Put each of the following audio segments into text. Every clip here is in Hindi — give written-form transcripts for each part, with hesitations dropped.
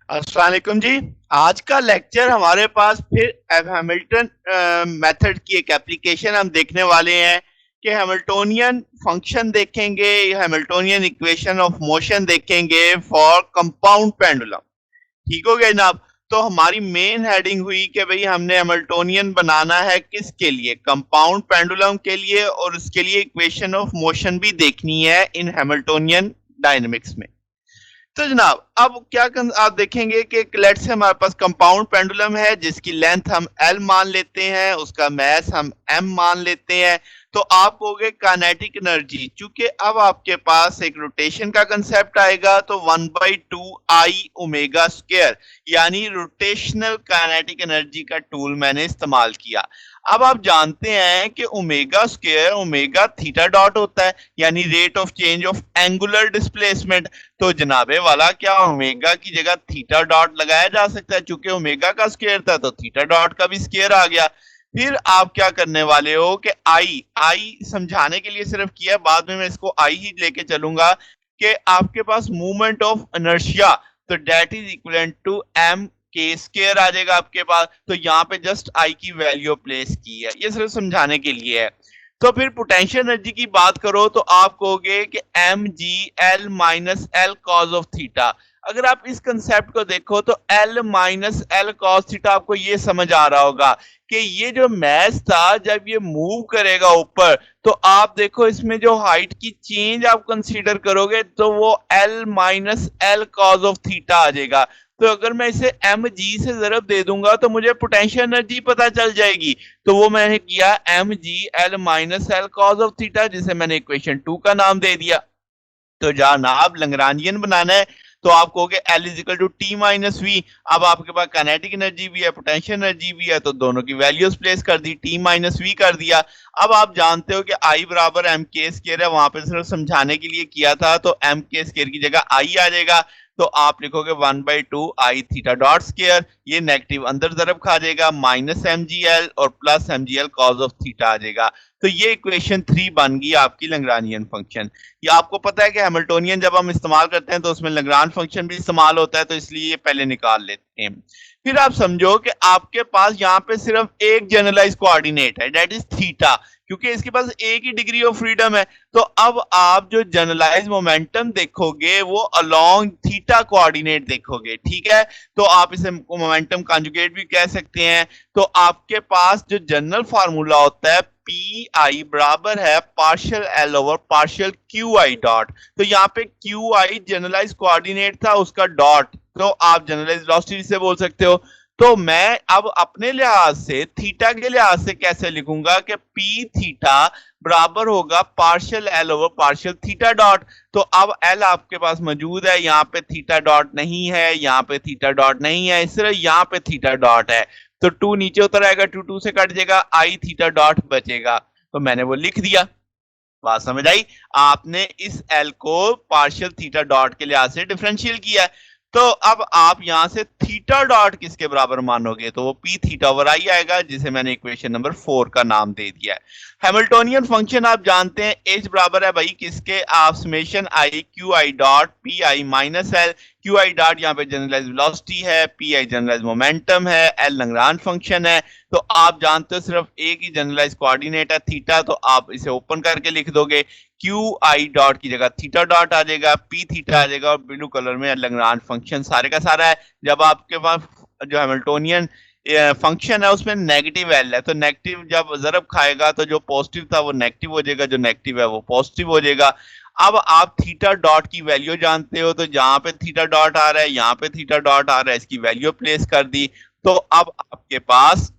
अस्सलाम वालेकुम जी। आज का लेक्चर हमारे पास फिर हैमिल्टन मेथड की एक एप्लीकेशन हम देखने वाले हैं कि हैमिल्टोनियन फंक्शन देखेंगे, हैमिल्टोनियन इक्वेशन ऑफ मोशन देखेंगे फॉर कंपाउंड पेंडुलम। ठीक हो गया जनाब। तो हमारी मेन हेडिंग हुई कि भाई हमने हैमिल्टोनियन बनाना है किसके लिए, कंपाउंड पेंडुलम के लिए, और उसके लिए इक्वेशन ऑफ मोशन भी देखनी है इन हैमिल्टोनियन डायनेमिक्स में। तो जनाब अब आप देखेंगे कि लेट्स से हमारे पास कंपाउंड पेंडुलम है जिसकी लेंथ हम L मान लेते हैं, उसका मास हम M मान लेते हैं। तो आप कहोगे काइनेटिक एनर्जी, चूंकि अब आपके पास एक रोटेशन का कंसेप्ट आएगा तो 1/2 I ओमेगा स्क्वायर यानी रोटेशनल काइनेटिक एनर्जी का टूल मैंने इस्तेमाल किया। अब आप जानते हैं कि omega square omega theta dot होता है, यानी rate of change of angular displacement. तो जनाबे वाला क्या ओमेगा की जगह थीटा डॉट लगाया जा सकता है, चूंकि ओमेगा का स्क्वायर था तो थीटा डॉट का भी स्क्वायर आ गया। फिर आप क्या करने वाले हो कि आई आई समझाने के लिए सिर्फ किया, बाद में मैं इसको आई ही लेके चलूंगा कि आपके पास मूवमेंट ऑफ इनर्शिया, तो that is equal to M K square आ जाएगा आपके पास। तो यहाँ पे जस्ट आई की वैल्यू प्लेस की है, ये सिर्फ समझाने के लिए है। तो फिर पोटेंशियल एनर्जी की बात करो तो आप कहोगे कि M G L minus L cos of theta. अगर आप इस कंसेप्ट को देखो तो L minus L cos theta आपको ये समझ आ रहा होगा कि ये जो मैस था जब ये मूव करेगा ऊपर, तो आप देखो इसमें जो हाइट की चेंज आप कंसीडर करोगे तो वो L minus L cos of theta आ जाएगा। तो अगर मैं इसे एम जी से जरब दे दूंगा तो मुझे पोटेंशियल एनर्जी पता चल जाएगी। तो वो मैंने किया M G L minus L cos of theta, जिसे मैंने इक्वेशन 2 का नाम दे दिया। तो जनाब लैग्रांजियन बनाना है तो आप कहोगे L is equal to T minus V. अब आपके पास काइनेटिक एनर्जी भी है, पोटेंशियल एनर्जी भी है, तो दोनों की वैल्यूज प्लेस कर दी, टी माइनस वी कर दिया। अब आप जानते हो कि आई बराबर एम के स्केयर है, वहां पे सिर्फ समझाने के लिए किया था, तो एम के स्केयर की जगह आई आ जाएगा। तो आप लिखोगे 1/2 I थीटा डॉट स्केयर, ये नेगेटिव अंदर तरफ खा जाएगा, माइनस एम जी एल और plus M G L cos of theta आ जाएगा। तो ये इक्वेशन 3 बन गई आपकी लैग्रांजियन फंक्शन। ये आपको पता है कि हैमिल्टोनियन जब हम इस्तेमाल करते हैं तो उसमें लैग्रांज फंक्शन भी इस्तेमाल होता है, तो इसलिए ये पहले निकाल लेते हैं। फिर आप समझो कि आपके पास यहाँ पे सिर्फ एक जनरलाइज कोऑर्डिनेट है, दैट इज थीटा, क्योंकि इसके पास एक ही डिग्री ऑफ फ्रीडम है। तो अब आप जो जनरलाइज मोमेंटम देखोगे वो अलोंग थीटा कोऑर्डिनेट देखोगे, ठीक है। तो आप इसे मोमेंटम कॉन्जुगेट भी कह सकते हैं। तो आपके पास जो जनरल फार्मूला होता है पी आई बराबर है partial L over partial Q I dot. तो यहाँ पे क्यू आई जनरलाइज कोऑर्डिनेट था, उसका डॉट तो आप जनरलाइज वेलोसिटी से बोल सकते हो। तो मैं अब अपने लिहाज से थीटा के लिहाज से कैसे लिखूंगा कि पी थीटा बराबर होगा partial L over partial theta dot. तो अब एल आपके पास मौजूद है, यहाँ पे थीटा डॉट नहीं है, यहाँ पे थीटा डॉट नहीं है, सिर्फ यहाँ पे थीटा डॉट है। तो 2 नीचे उतर आएगा, 2 2 से कट जाएगा, आई थीटा डॉट बचेगा। तो मैंने वो लिख दिया। बात समझ आई? आपने इस एल को पार्शियल थीटा डॉट के लिहाज से डिफरेंशियल किया है। तो अब आप यहां से थीटा डॉट किसके बराबर मानोगे, तो वो पी थीटा ओवर आई आएगा, जिसे मैंने इक्वेशन नंबर 4 का नाम दे दिया है। हैमिल्टोनियन फंक्शन आप जानते हैं एच बराबर है भाई किसके, आप summation I Q I dot P I minus L. Q I dot यहाँ पे जनरलाइज वेलोसिटी है, पी आई जनरलाइज मोमेंटम है, एल लैग्रांज फंक्शन है। तो आप जानते हो सिर्फ एक ही जनरलाइज कोऑर्डिनेट है थीटा, तो आप इसे ओपन करके लिख दोगे, क्यू आई डॉट की जगह थीटा डॉट आ जाएगा, पी थीटा आ जाएगा, और ब्लू कलर में लैग्रांज फंक्शन सारे का सारा है। जब आपके पास जो हैमिल्टोनियन फंक्शन है उसमें नेगेटिव एल है, तो नेगेटिव जब जरब खाएगा तो जो पॉजिटिव था वो नेगेटिव हो जाएगा, जो नेगेटिव है वो पॉजिटिव हो जाएगा। अब आप थीटा डॉट की वैल्यू जानते हो, तो जहां पे थीटा डॉट आ रहा है यहाँ पे थीटा डॉट आ रहा है, इसकी वैल्यू प्लेस कर दी। तो अब आपके पास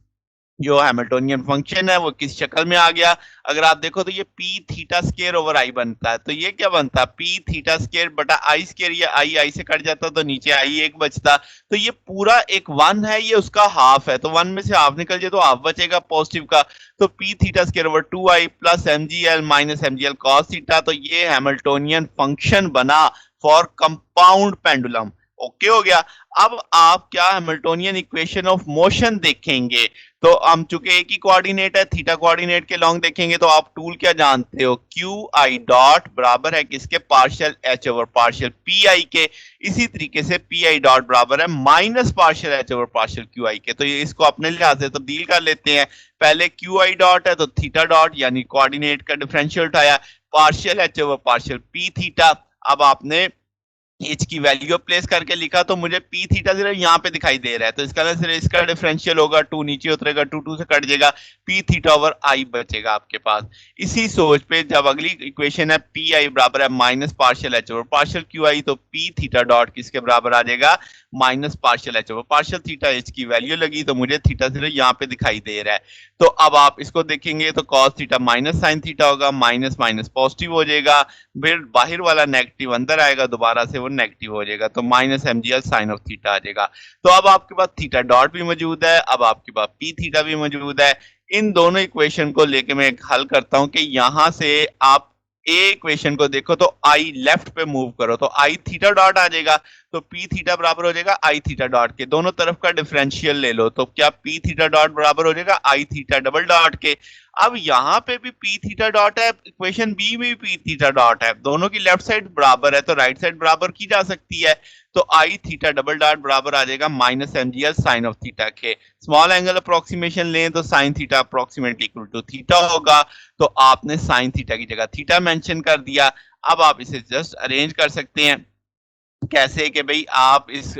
जो हैमिल्टोनियन फंक्शन है वो किस शक्ल में आ गया। अगर आप देखो तो ये पी थीटा स्केयर ओवर आई बनता है, तो ये क्या बनता है पी थीटा स्केयर बटा आई स्केयर, ये आई आई से कट जाता तो नीचे आई एक बचता। तो ये पूरा एक 1 है, ये उसका हाफ है, तो 1 में से हाफ निकल जाए तो हाफ बचेगा पॉजिटिव का। तो पी थीटा स्केयर ओवर 2 आई plus M G L minus M G L cos theta. तो ये हैमिल्टोनियन फंक्शन बना फॉर कंपाउंड पेंडुलम। ओके हो गया। अब आप क्या हैमिल्टोनियन इक्वेशन ऑफ मोशन देखेंगे। तो हम चूंकि एक ही कोऑर्डिनेट है, थीटा कोऑर्डिनेट के लॉन्ग देखेंगे तो आप टूल क्या जानते हो, क्यू आई डॉट बराबर है किसके, partial H over partial P I के। इसी तरीके से पी आई डॉट बराबर है minus partial H over partial Q I के। तो ये इसको अपने लिहाज से तब्दील कर लेते हैं। पहले क्यू आई डॉट है तो थीटा डॉट यानी कोऑर्डिनेट का डिफरेंशियल उठाया, partial H over partial P theta. अब आपने एच की वैल्यू प्लेस करके लिखा तो मुझे पी थीटा सिर्फ यहाँ पे दिखाई दे रहा है, तो इसका सिर्फ इसका डिफरेंशियल होगा, टू नीचे उतरेगा, टू से कट जाएगा, पी थीटा ओवर आई बचेगा आपके पास। इसी सोच पे जब अगली इक्वेशन है पी आई बराबर है minus partial H over partial Q I, तो पी थीटा डॉट किसके बराबर आ जाएगा, minus partial H over partial theta. H की वैल्यू लगी तो मुझे थीटा सिर्फ यहाँ पे दिखाई दे रहा है। तो अब आप इसको देखेंगे तो cos theta minus sine theta होगा, माइनस माइनस पॉजिटिव हो जाएगा, फिर बाहर वाला नेगेटिव अंदर आएगा, दोबारा से वो नेगेटिव हो जाएगा, तो minus mgl sine of theta आ जाएगा। तो अब आपके पास थीटा डॉट भी मौजूद है, अब आपके पास पी थीटा भी मौजूद है। इन दोनों इक्वेशन को लेके मैं एक हल करता हूं कि यहां से आप ए इक्वेशन को देखो तो आई लेफ्ट पे मूव करो तो आई थीटा डॉट आ जाएगा, तो पी थीटा बराबर हो जाएगा आई थीटा डॉट के। दोनों तरफ का डिफरेंशियल ले लो तो क्या पी थीटा डॉट बराबर हो जाएगा आई थीटा डबल डॉट के। अब यहाँ पे भी पी थीटा डॉट है, इक्वेशन बी में भी पी थीटा डॉट है, दोनों की लेफ्ट साइड बराबर है तो राइट साइड बराबर की जा सकती है। तो आई थीटा डबल डॉट बराबर आ जाएगा minus mgl sine of theta के। स्मॉल एंगल अप्रोक्सीमेशन लें तो sine theta approximately equal to theta होगा, तो आपने साइन थीटा की जगह थीटा मेंशन कर दिया। अब आप इसे जस्ट अरेंज कर सकते हैं कैसे कि भाई आप इस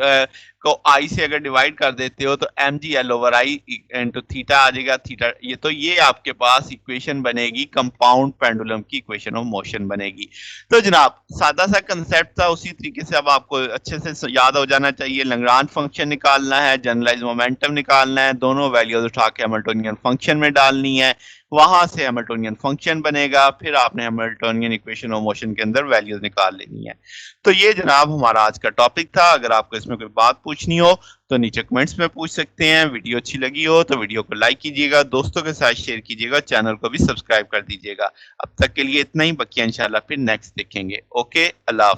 को आई से अगर डिवाइड कर देते हो तो एम जी एल ओवर आई इंटू थीटा आ जाएगा, थीटा ये तो ये आपके पास इक्वेशन बनेगी, कंपाउंड पेंडुलम की इक्वेशन ऑफ मोशन बनेगी। तो जनाब सादा सा कंसेप्ट था, उसी तरीके से अब आपको अच्छे से याद हो जाना चाहिए। लैग्रांज फंक्शन निकालना है, जनरलाइज मोमेंटम निकालना है, दोनों वैल्यूज उठा के हैमिल्टोनियन फंक्शन में डालनी है, वहां से हैमिल्टोनियन फंक्शन बनेगा, फिर आपने हैमिल्टोनियन इक्वेशन ऑफ मोशन के अंदर वैल्यूज निकाल लेनी है। तो ये जनाब हमारा आज का टॉपिक था। अगर आपको इसमें कोई बात पूछनी हो तो नीचे कमेंट्स में पूछ सकते हैं। वीडियो अच्छी लगी हो तो वीडियो को लाइक कीजिएगा, दोस्तों के साथ शेयर कीजिएगा, चैनल को भी सब्सक्राइब कर दीजिएगा। अब तक के लिए इतना ही, बाकी इंशाल्लाह फिर नेक्स्ट देखेंगे। ओके, अल्लाह।